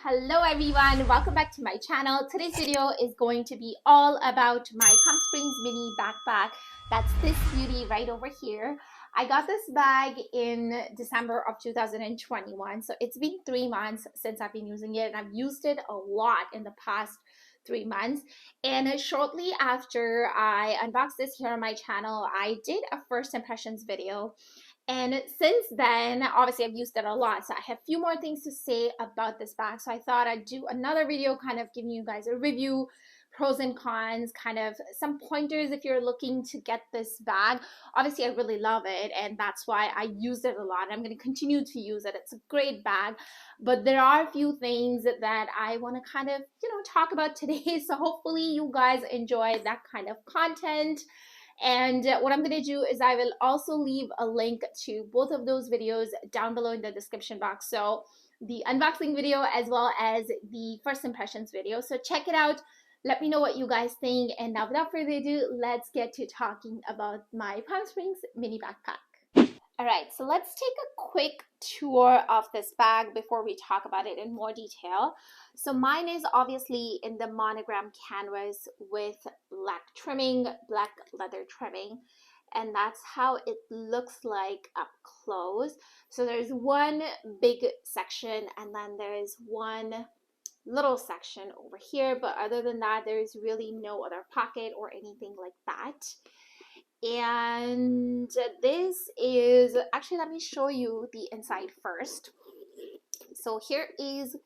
Hello everyone, welcome back to my channel. Today's video is going to be all about my Palm Springs mini backpack. That's this beauty right over here. I got this bag in December of 2021, so it's been 3 months since I've been using it, and I've used it a lot in the past 3 months. And shortly after I unboxed this here on my channel, I did a first impressions video. And since then, obviously I've used it a lot, so I have a few more things to say about this bag. So I thought I'd do another video kind of giving you guys a review, pros and cons, kind of some pointers if you're looking to get this bag. Obviously I really love it, and that's why I use it a lot. I'm going to continue to use it. It's a great bag, but there are a few things that I want to kind of, talk about today. So hopefully you guys enjoy that kind of content. And what I'm going to do is I will also leave a link to both of those videos down below in the description box. So the unboxing video as well as the first impressions video. So check it out. Let me know what you guys think. And now without further ado, let's get to talking about my Palm Springs mini backpack. Alright, so let's take a quick tour of this bag before we talk about it in more detail. So mine is obviously in the Monogram canvas with black trimming, black leather trimming, and that's how it looks like up close. So there's one big section and then there's one little section over here, but other than that, there's really no other pocket or anything like that. And this is actually, let me show you the inside first. So here is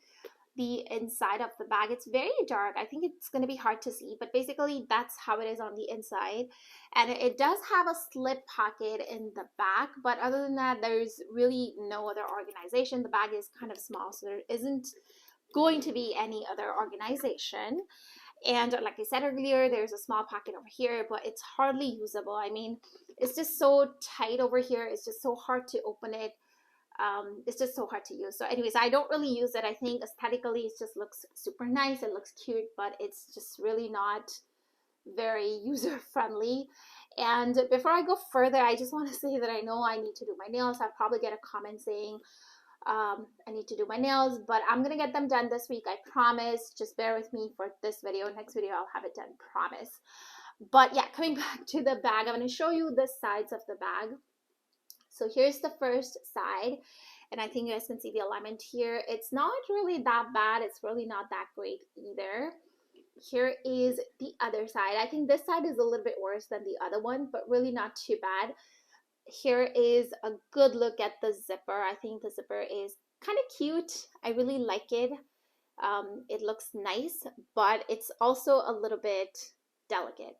the inside of the bag. It's very dark. I think it's going to be hard to see, but basically that's how it is on the inside. And it does have a slip pocket in the back, but other than that, there's really no other organization. The bag is kind of small, so there isn't going to be any other organization. And like I said earlier, there's a small pocket over here, but it's hardly usable. I mean, it's just so tight over here. It's just so hard to open it. It's just so hard to use. So anyways, I don't really use it. I think aesthetically it just looks super nice. It looks cute, but it's just really not very user friendly. And before I go further, I just want to say that I know I need to do my nails. I'll probably get a comment saying I need to do my nails, but I'm gonna get them done this week, I promise. Just bear with me for this video. Next video I'll have it done, promise. But yeah, coming back to the bag, I'm going to show you the sides of the bag. So here's the first side, and I think you guys can see the alignment here. It's not really that bad. It's really not that great either. Here is the other side. I think this side is a little bit worse than the other one, but really not too bad. Here is a good look at the zipper. I think the zipper is kind of cute. I really like it. It looks nice, but it's also a little bit delicate.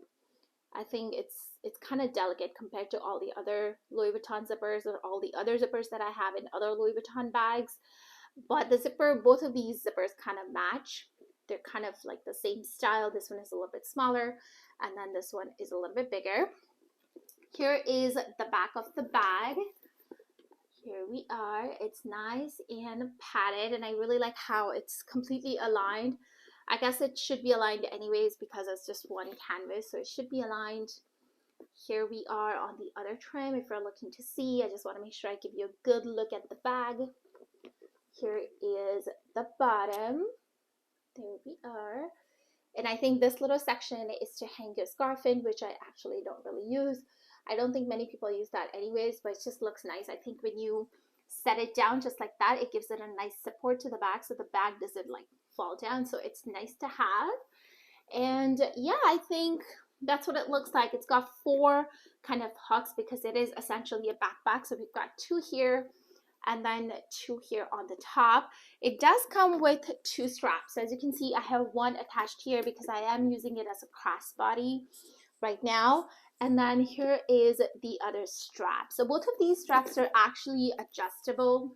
I think it's kind of delicate compared to all the other Louis Vuitton zippers or all the other zippers that I have in other Louis Vuitton bags. But the zipper, both of these zippers kind of match. They're kind of like the same style. This one is a little bit smaller, and then this one is a little bit bigger. Here is the back of the bag. Here we are. It's nice and padded, and I really like how it's completely aligned. I guess it should be aligned anyways because it's just one canvas, so it should be aligned. Here we are on the other trim. If you're looking to see, I just want to make sure I give you a good look at the bag. Here is the bottom. There we are. And I think this little section is to hang your scarf in, which I actually don't really use. I don't think many people use that anyways, but it just looks nice. I think when you set it down just like that, it gives it a nice support to the back, so the bag doesn't like fall down. So it's nice to have. And yeah, I think that's what it looks like. It's got 4 kind of hooks because it is essentially a backpack. So we've got 2 here and then 2 here on the top. It does come with 2 straps. As you can see, I have one attached here because I am using it as a crossbody right now. And then here is the other strap. So both of these straps are actually adjustable,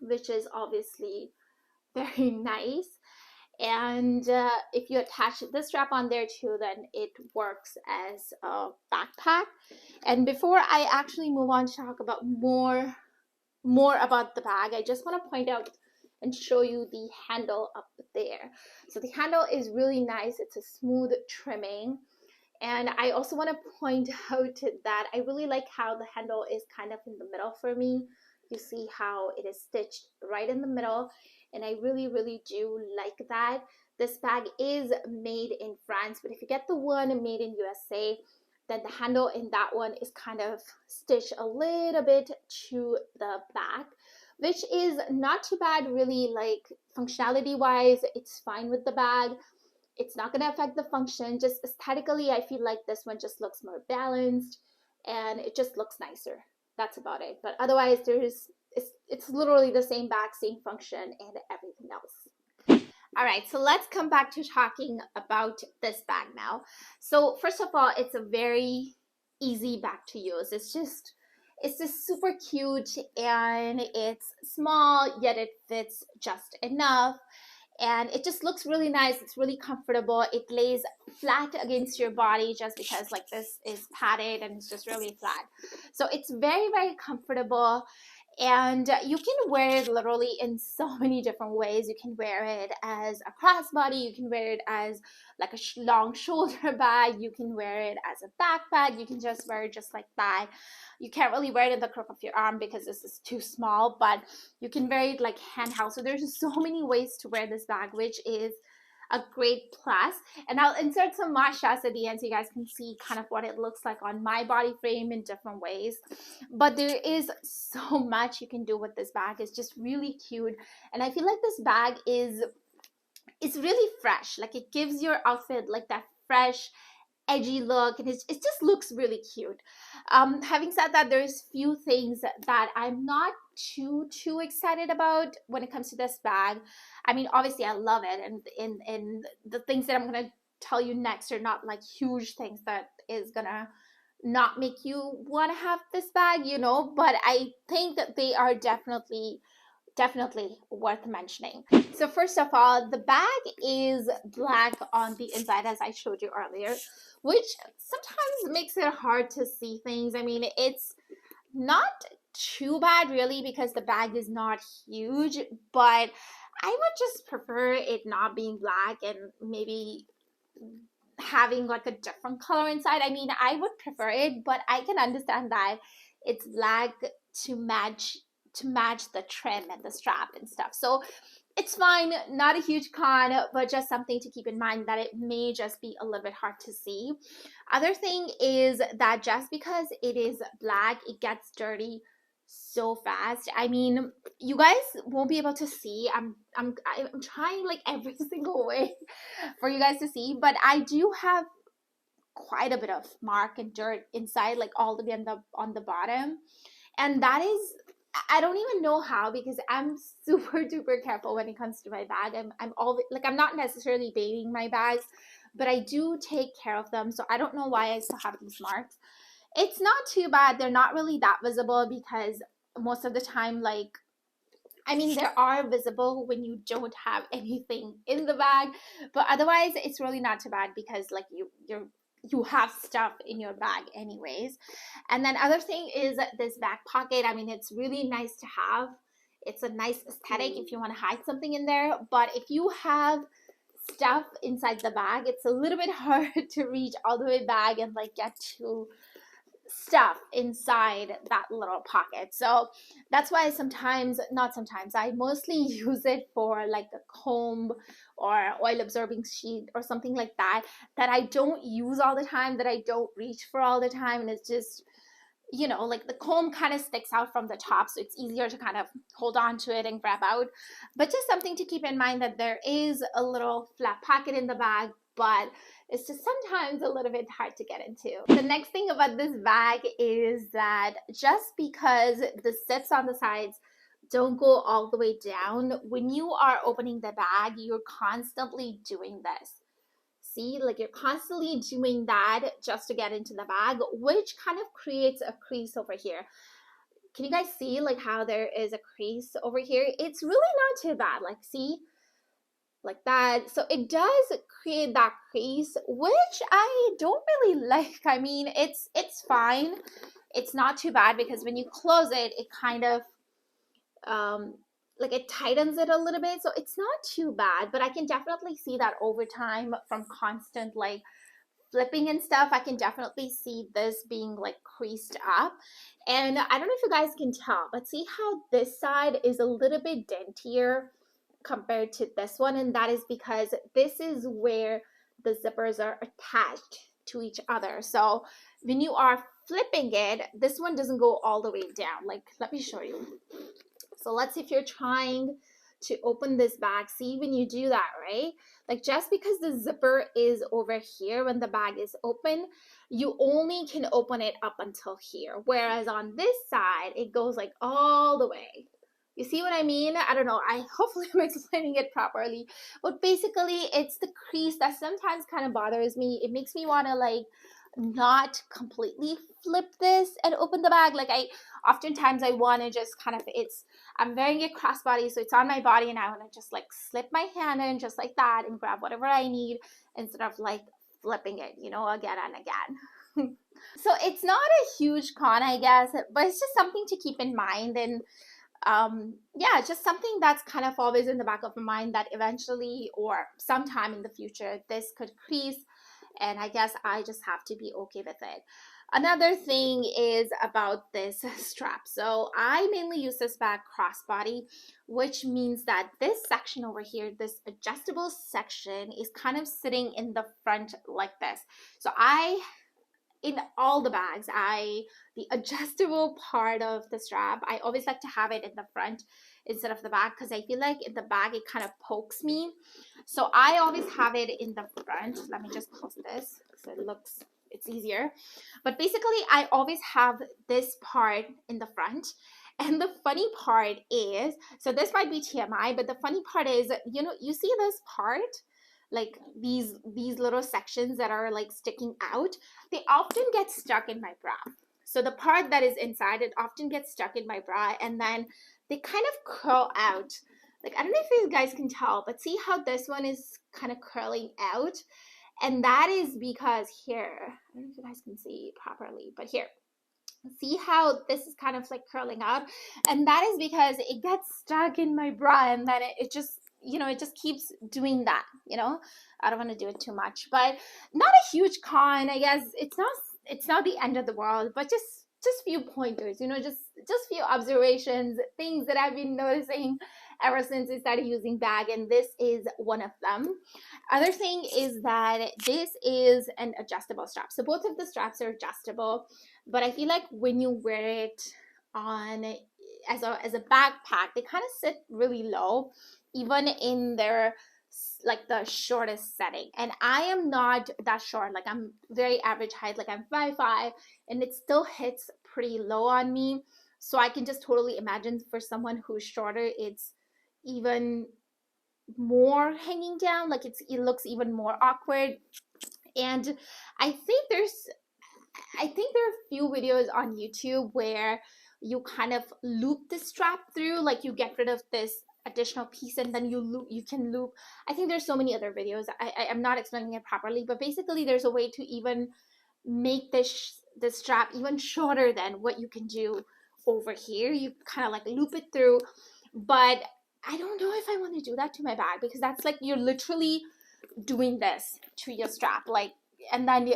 which is obviously very nice. And if you attach this strap on there too, then it works as a backpack. And before I actually move on to talk about more about the bag, I just want to point out and show you the handle up there. So the handle is really nice. It's a smooth trimming. And I also want to point out that I really like how the handle is kind of in the middle for me. You see how it is stitched right in the middle. and I really, really do like that. This bag is made in France, but if you get the one made in USA, then the handle in that one is kind of stitched a little bit to the back, which is not too bad really. Like functionality wise, it's fine with the bag. It's not going to affect the function. Just aesthetically, I feel like this one just looks more balanced and it just looks nicer. That's about it. But otherwise, it's literally the same bag, same function, and everything else. All right, so let's come back to talking about this bag now. So first of all, it's a very easy bag to use. It's just super cute, and it's small, yet it fits just enough. And it just looks really nice. It's really comfortable. It lays flat against your body just because like this is padded and it's just really flat. So it's very, very comfortable. And you can wear it literally in so many different ways. You can wear it as a crossbody. You can wear it as like a long shoulder bag. You can wear it as a backpack. You can just wear it just like that. You can't really wear it in the crook of your arm because this is too small, but you can wear it like handheld. So there's so many ways to wear this bag, which is a great plus. And I'll insert some MODSHOTS at the end so you guys can see kind of what it looks like on my body frame in different ways. But there is so much you can do with this bag. It's just really cute. And I feel like this bag is really fresh. Like it gives your outfit like that fresh, edgy look, and it just looks really cute. Having said that, there's few things that I'm not too excited about when it comes to this bag. I mean, obviously I love it, and the things that I'm gonna tell you next are not like huge things that is gonna not make you want to have this bag, you know, but I think that they are definitely worth mentioning. So first of all, the bag is black on the inside, as I showed you earlier, which sometimes makes it hard to see things. I mean, it's not too bad really because the bag is not huge, but I would just prefer it not being black and maybe having like a different color inside. I mean, I would prefer it, but I can understand that it's black to match the trim and the strap and stuff. So it's fine, not a huge con, but just something to keep in mind that it may just be a little bit hard to see. Other thing is that just because it is black, it gets dirty so fast. I mean, you guys won't be able to see. I'm trying like every single way for you guys to see, but I do have quite a bit of mark and dirt inside, like all the way on the bottom, and that is, I don't even know how, because I'm super duper careful when it comes to my bag. I'm always like, I'm not necessarily bathing my bags, but I do take care of them. So I don't know why I still have these marks. It's not too bad. They're not really that visible because most of the time, like, I mean, they are visible when you don't have anything in the bag, but otherwise it's really not too bad because like you have stuff in your bag anyways. And then other thing is this back pocket. I mean, it's really nice to have. It's a nice aesthetic if you want to hide something in there, but if you have stuff inside the bag, it's a little bit hard to reach all the way back and like get to stuff inside that little pocket. So that's why I mostly use it for like a comb or oil absorbing sheet or something like that I don't use all the time, that I don't reach for all the time. And it's just, you know, like the comb kind of sticks out from the top, so it's easier to kind of hold on to it and grab out. But just something to keep in mind, that there is a little flat pocket in the bag, but it's just sometimes a little bit hard to get into. The next thing about this bag is that just because the zips on the sides don't go all the way down, when you are opening the bag, you're constantly doing this. See, like you're constantly doing that just to get into the bag, which kind of creates a crease over here. Can you guys see like how there is a crease over here? It's really not too bad. Like, see? Like that. So it does create that crease, which I don't really like. I mean, it's fine. It's not too bad because when you close it, it kind of like it tightens it a little bit. So it's not too bad, but I can definitely see that over time from constant like flipping and stuff, I can definitely see this being like creased up. And I don't know if you guys can tell, but see how this side is a little bit dentier compared to this one, and that is because this is where the zippers are attached to each other. So when you are flipping it, this one doesn't go all the way down. Like, let me show you. So let's say if you're trying to open this bag, see when you do that, right? Like, just because the zipper is over here when the bag is open, you only can open it up until here. Whereas on this side, it goes like all the way. You see what I mean? I don't know. Hopefully I'm explaining it properly. But basically, it's the crease that sometimes kind of bothers me. It makes me want to like not completely flip this and open the bag. Like, oftentimes I want to just kind of, I'm wearing a crossbody, so it's on my body, and I want to just like slip my hand in just like that and grab whatever I need instead of like flipping it, you know, again and again. So it's not a huge con, I guess, but it's just something to keep in mind. And yeah, just something that's kind of always in the back of my mind that eventually or sometime in the future this could crease, and I guess I just have to be okay with it. Another thing is about this strap. So I mainly use this bag crossbody, which means that this section over here, this adjustable section, is kind of sitting in the front like this. So in all the bags, the adjustable part of the strap, I always like to have it in the front instead of the back, because I feel like in the back it kind of pokes me. So I always have it in the front. Let me just close this so it's easier. But basically, I always have this part in the front. And the funny part is, so this might be TMI, but the funny part is, you know, you see this part? Like these little sections that are like sticking out, they often get stuck in my bra. So the part that is inside, it often gets stuck in my bra, and then they kind of curl out. Like, I don't know if you guys can tell, but see how this one is kind of curling out? And that is because here, I don't know if you guys can see properly, but here, see how this is kind of like curling out? And that is because it gets stuck in my bra, and then it just, you know, it just keeps doing that, you know. I don't want to do it too much, but not a huge con, I guess. It's not the end of the world, but just few pointers, you know, just few observations, things that I've been noticing ever since I started using bag, and this is one of them. Other thing is that this is an adjustable strap. So both of the straps are adjustable, but I feel like when you wear it on as a backpack, they kind of sit really low, even in their like the shortest setting. And I am not that short. Like, I'm very average height, like I'm 5'5", and it still hits pretty low on me. So I can just totally imagine for someone who's shorter, it's even more hanging down, like it looks even more awkward. And I think there are a few videos on YouTube where you kind of loop the strap through, like you get rid of this additional piece and then you can loop. I think there's so many other videos. I'm not explaining it properly, but basically there's a way to even make this strap even shorter than what you can do over here. You kind of like loop it through, but I don't know if I want to do that to my bag, because that's like you're literally doing this to your strap, like, and then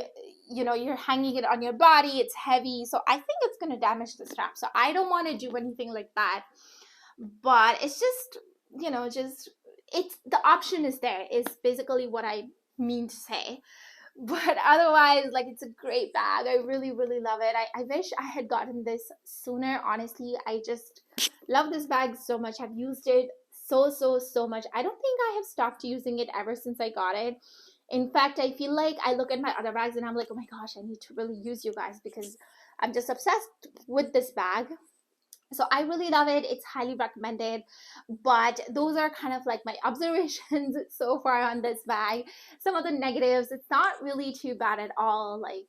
you know, you're hanging it on your body, it's heavy, so I think it's going to damage the strap. So I don't want to do anything like that. But it's just, you know, it's the option is there, is basically what I mean to say. But otherwise, like, it's a great bag. I really, really love it. I wish I had gotten this sooner. Honestly, I just love this bag so much. I've used it so much. I don't think I have stopped using it ever since I got it. In fact, I feel like I look at my other bags and I'm like, oh my gosh, I need to really use you guys, because I'm just obsessed with this bag. So I really love it. It's highly recommended. But those are kind of like my observations so far on this bag. Some of the negatives, it's not really too bad at all. Like,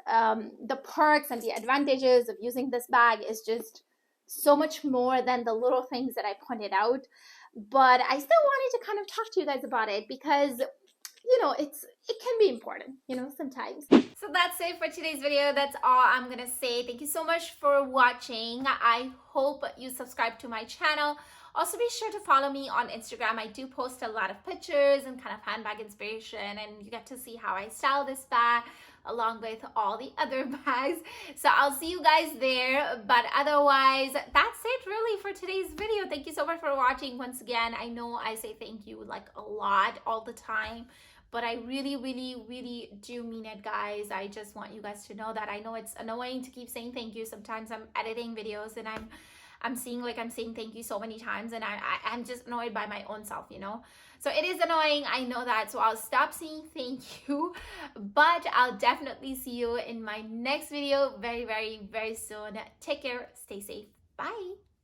the perks and the advantages of using this bag is just so much more than the little things that I pointed out. But I still wanted to kind of talk to you guys about it, because, you know, it can be important, you know, sometimes. So that's it for today's video. That's all I'm gonna say. Thank you so much for watching. I hope you subscribe to my channel. Also, be sure to follow me on Instagram. I do post a lot of pictures and kind of handbag inspiration, and you get to see how I style this bag along with all the other bags. So I'll see you guys there, but otherwise that's it really for today's video. Thank you so much for watching. Once again, I know I say thank you like a lot all the time, but I really do mean it, guys. I just want you guys to know that. I know it's annoying to keep saying thank you. Sometimes I'm editing videos and I'm seeing like I'm saying thank you so many times, and I'm just annoyed by my own self, you know. So it is annoying, I know that. So I'll stop saying thank you, but I'll definitely see you in my next video very soon. Take care, stay safe, bye.